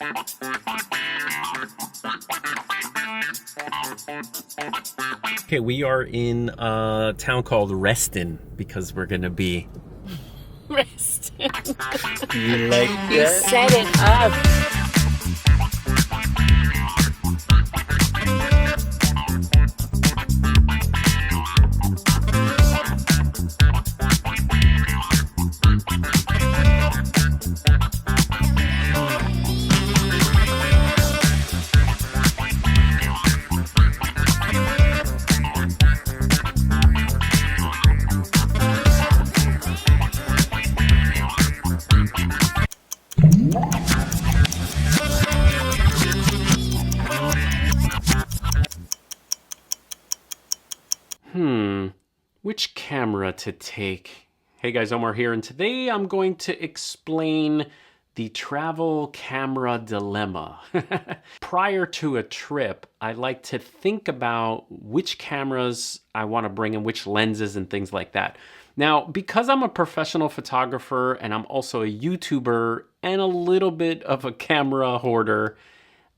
Okay, we are in a town called Reston because we're gonna be Reston. You like You that? set it up. Which camera to take? Hey guys, Omar here, and today I'm going to explain the travel camera dilemma. Prior to a trip, I like to think about which cameras I want to bring and which lenses and things like that. Now, because I'm a professional photographer and I'm also a YouTuber and a little bit of a camera hoarder,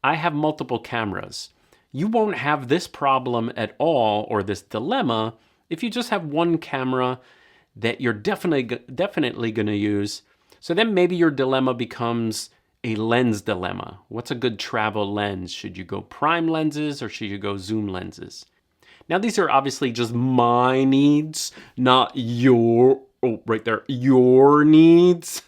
I have multiple cameras. You won't have this problem at all, or this dilemma, if you just have one camera that you're definitely going to use. So then maybe your dilemma becomes a lens dilemma. What's a good travel lens? Should you go prime lenses or should you go zoom lenses? Now these are obviously just my needs, not your, oh, right there, your needs.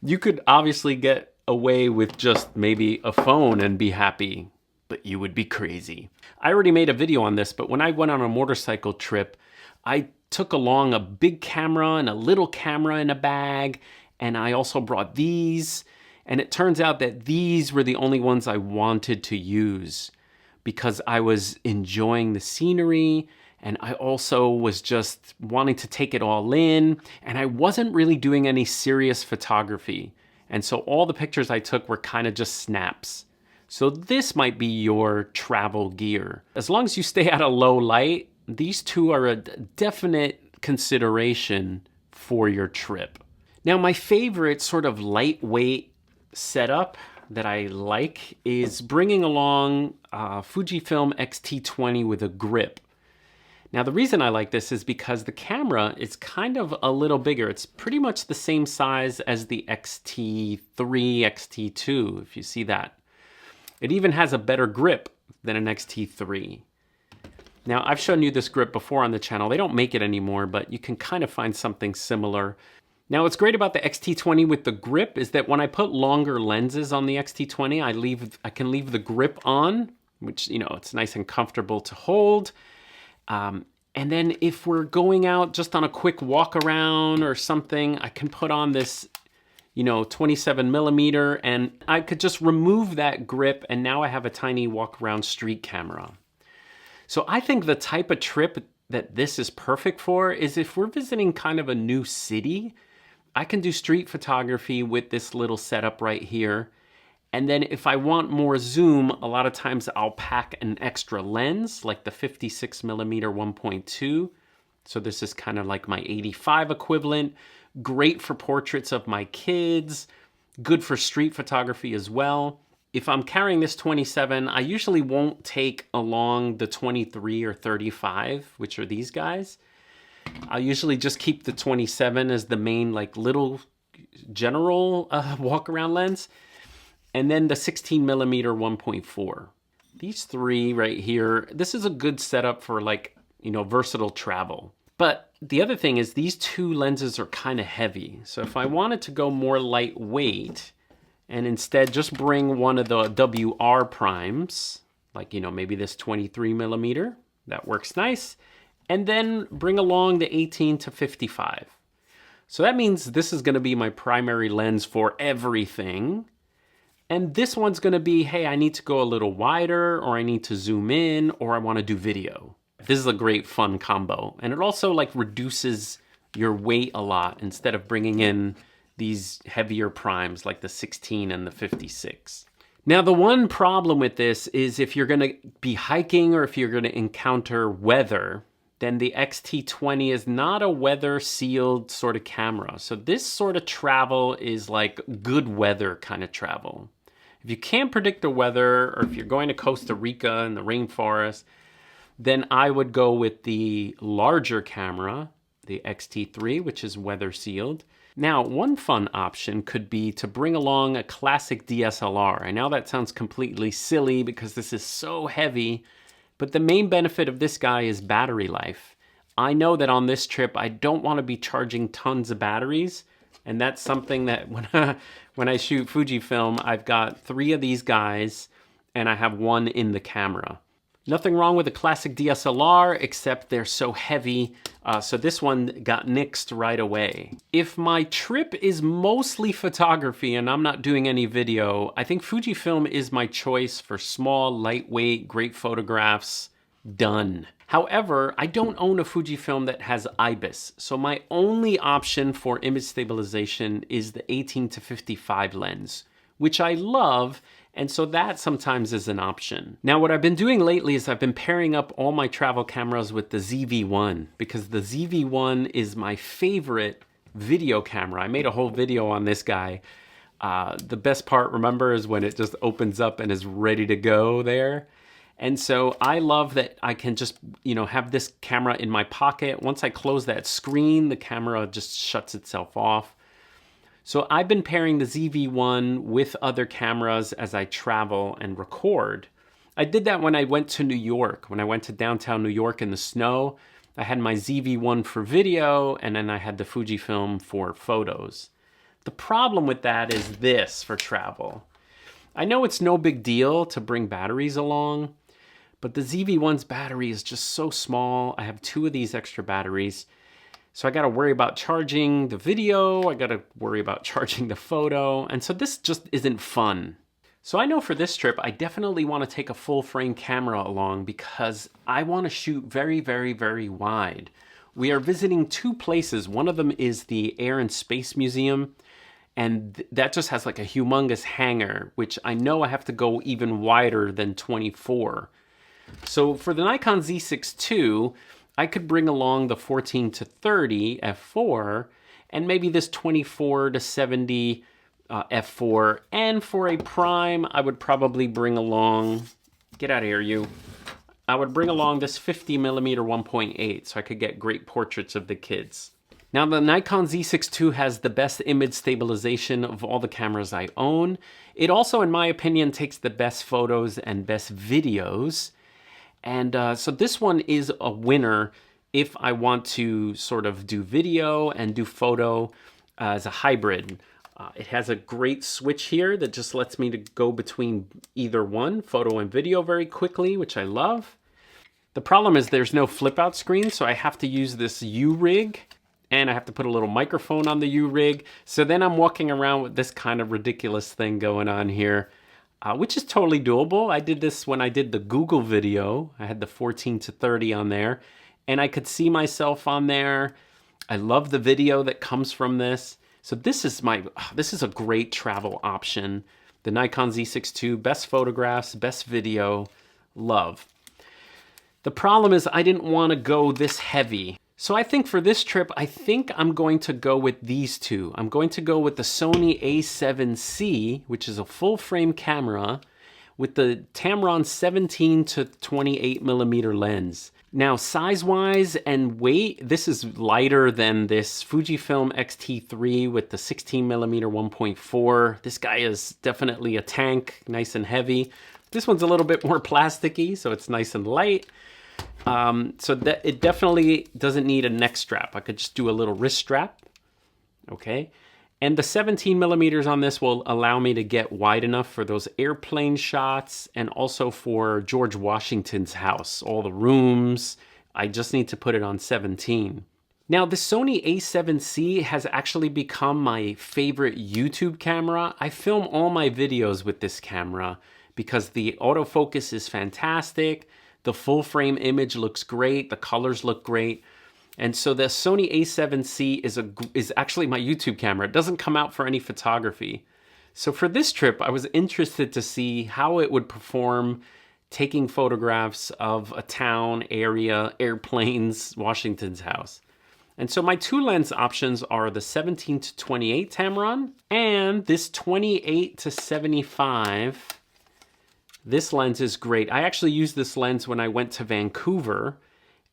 You could obviously get away with just maybe a phone and be happy, but you would be crazy. I already made a video on this, but when I went on a motorcycle trip, I took along a big camera and a little camera in a bag, and I also brought these, and it turns out that these were the only ones I wanted to use because I was enjoying the scenery, and I also was just wanting to take it all in, and I wasn't really doing any serious photography. And so all the pictures I took were kind of just snaps. So this might be your travel gear. As long as you stay at a low light, these two are a definite consideration for your trip. Now, my favorite sort of lightweight setup that I like is bringing along a Fujifilm X-T20 with a grip. Now, the reason I like this is because the camera is kind of a little bigger. It's pretty much the same size as the X-T3, X-T2, if you see that. It even has a better grip than an X-T3. Now, I've shown you this grip before on the channel. They don't make it anymore, but you can kind of find something similar. Now, what's great about the X-T20 with the grip is that when I put longer lenses on the X-T20, I can leave the grip on, which, you know, it's nice and comfortable to hold. And then if we're going out just on a quick walk around or something, I can put on this 27 millimeter, and I could just remove that grip, and now I have a tiny walk around street camera. So I think the type of trip that this is perfect for is if we're visiting kind of a new city, I can do street photography with this little setup right here. And then if I want more zoom, a lot of times I'll pack an extra lens, like the 56 millimeter 1.2. So this is kind of like my 85 equivalent. Great for portraits of my kids, good for street photography as well. If I'm carrying this 27, I usually won't take along the 23 or 35, which are these guys. I'll usually just keep the 27 as the main, like, little general walk around lens. And then the 16 millimeter 1.4. These three right here, this is a good setup for, like, versatile travel. But the other thing is these two lenses are kind of heavy. So if I wanted to go more lightweight and instead just bring one of the WR primes, like, maybe this 23 millimeter, that works nice. And then bring along the 18 to 55. So that means this is going to be my primary lens for everything. And this one's going to be, hey, I need to go a little wider, or I need to zoom in, or I want to do video. This is a great fun combo. And it also like reduces your weight a lot instead of bringing in these heavier primes like the 16 and the 56. Now, the one problem with this is if you're going to be hiking or if you're going to encounter weather, then the X-T20 is not a weather sealed sort of camera. So this sort of travel is like good weather kind of travel. If you can't predict the weather, or if you're going to Costa Rica in the rainforest, then I would go with the larger camera, the X-T3, which is weather sealed. Now, one fun option could be to bring along a classic DSLR. I know that sounds completely silly because this is so heavy, but the main benefit of this guy is battery life. I know that on this trip, I don't want to be charging tons of batteries, and that's something that when I shoot Fujifilm, I've got 3 of these guys, and I have 1 in the camera. Nothing wrong with a classic DSLR, except they're so heavy, so this one got nixed right away. If my trip is mostly photography and I'm not doing any video, I think Fujifilm is my choice for small, lightweight, great photographs. Done. However, I don't own a Fujifilm that has IBIS, so my only option for image stabilization is the 18-55 lens, which I love, and so that sometimes is an option. Now, what I've been doing lately is I've been pairing up all my travel cameras with the ZV-1, because the ZV-1 is my favorite video camera. I made a whole video on this guy. The best part, remember, is when it just opens up and is ready to go there. And so I love that I can just, have this camera in my pocket. Once I close that screen, the camera just shuts itself off. So I've been pairing the ZV-1 with other cameras as I travel and record. I did that when I went to New York. When I went to downtown New York in the snow, I had my ZV-1 for video, and then I had the Fujifilm for photos. The problem with that is this for travel. I know it's no big deal to bring batteries along, but the ZV-1's battery is just so small. I have 2 of these extra batteries. So I got to worry about charging the video, I got to worry about charging the photo, and so this just isn't fun. So I know for this trip, I definitely want to take a full frame camera along because I want to shoot very, very, very wide. We are visiting 2 places. One of them is the Air and Space Museum, and that just has like a humongous hangar, which I know I have to go even wider than 24. So for the Nikon Z6II, I could bring along the 14-30 f4 and maybe this 24-70 f4. And for a prime, I would probably bring along, get out of here, you. I would bring along this 50mm 1.8 so I could get great portraits of the kids. Now, the Nikon Z6II has the best image stabilization of all the cameras I own. It also, in my opinion, takes the best photos and best videos. And so this one is a winner if I want to sort of do video and do photo as a hybrid. It has a great switch here that just lets me to go between either one, photo and video, very quickly, which I love. The problem is there's no flip out screen, so I have to use this U-rig, and I have to put a little microphone on the U-rig. So then I'm walking around with this kind of ridiculous thing going on here. Which is totally doable. I did this when I did the Google video. I had the 14-30 on there, and I could see myself on there. I love the video that comes from this. So this is a great travel option. The Nikon Z6II, best photographs, best video, love. The problem is I didn't want to go this heavy. So I think for this trip, I think I'm going to go with these 2. I'm going to go with the Sony A7C, which is a full frame camera, with the Tamron 17-28mm lens. Now, size-wise and weight, this is lighter than this Fujifilm X-T3 with the 16mm 1.4. This guy is definitely a tank, nice and heavy. This one's a little bit more plasticky, so it's nice and light. So that it definitely doesn't need a neck strap. I could just do a little wrist strap, okay? And the 17mm on this will allow me to get wide enough for those airplane shots and also for George Washington's house, all the rooms. I just need to put it on 17. Now, the Sony A7C has actually become my favorite YouTube camera. I film all my videos with this camera because the autofocus is fantastic. The full frame image looks great. The colors look great. And so the Sony A7C is actually my YouTube camera. It doesn't come out for any photography. So for this trip, I was interested to see how it would perform taking photographs of a town, area, airplanes, Washington's house. And so my two lens options are the 17 to 28 Tamron and this 28 to 75. This lens is great. I actually used this lens when I went to Vancouver,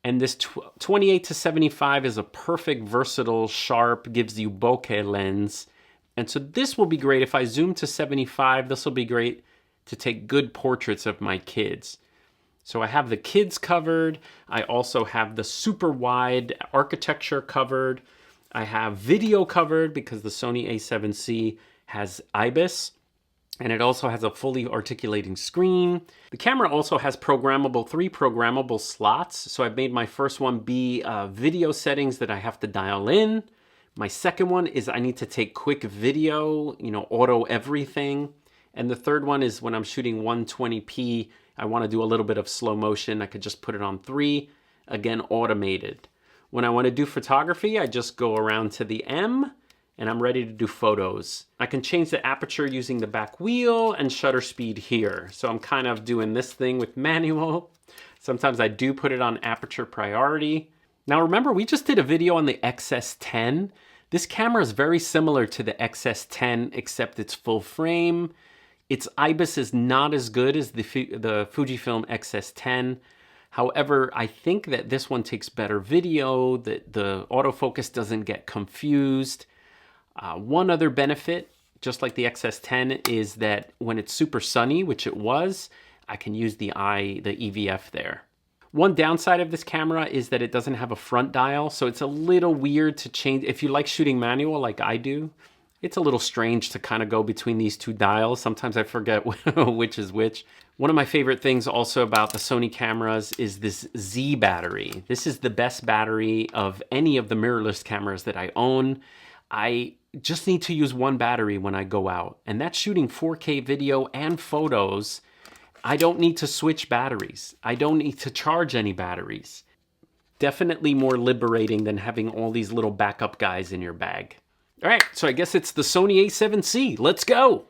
and this 28 to 75 is a perfect, versatile, sharp, gives you bokeh lens. And so this will be great. If I zoom to 75, this will be great to take good portraits of my kids. So I have the kids covered. I also have the super wide architecture covered. I have video covered because the Sony a7C has IBIS. And it also has a fully articulating screen. The camera also has three programmable slots. So I've made my first one be video settings that I have to dial in. My second one is I need to take quick video, auto everything. And the third one is when I'm shooting 120p, I want to do a little bit of slow motion. I could just put it on 3, again, automated. When I want to do photography, I just go around to the M, and I'm ready to do photos. I can change the aperture using the back wheel and shutter speed here. So I'm kind of doing this thing with manual. Sometimes I do put it on aperture priority. Now remember, we just did a video on the XS10. This camera is very similar to the XS10, except it's full frame. Its IBIS is not as good as the Fujifilm XS10. However, I think that this one takes better video, that the autofocus doesn't get confused. One other benefit, just like the XS10, is that when it's super sunny, which it was, I can use the EVF there. One downside of this camera is that it doesn't have a front dial, so it's a little weird to change. If you like shooting manual like I do, it's a little strange to kind of go between these two dials. Sometimes I forget which is which. One of my favorite things also about the Sony cameras is this Z battery. This is the best battery of any of the mirrorless cameras that I own. I just need to use one battery when I go out, and that's shooting 4K video and photos. I don't need to switch batteries. I don't need to charge any batteries. Definitely more liberating than having all these little backup guys in your bag. All right, so I guess it's the Sony a7C. Let's go.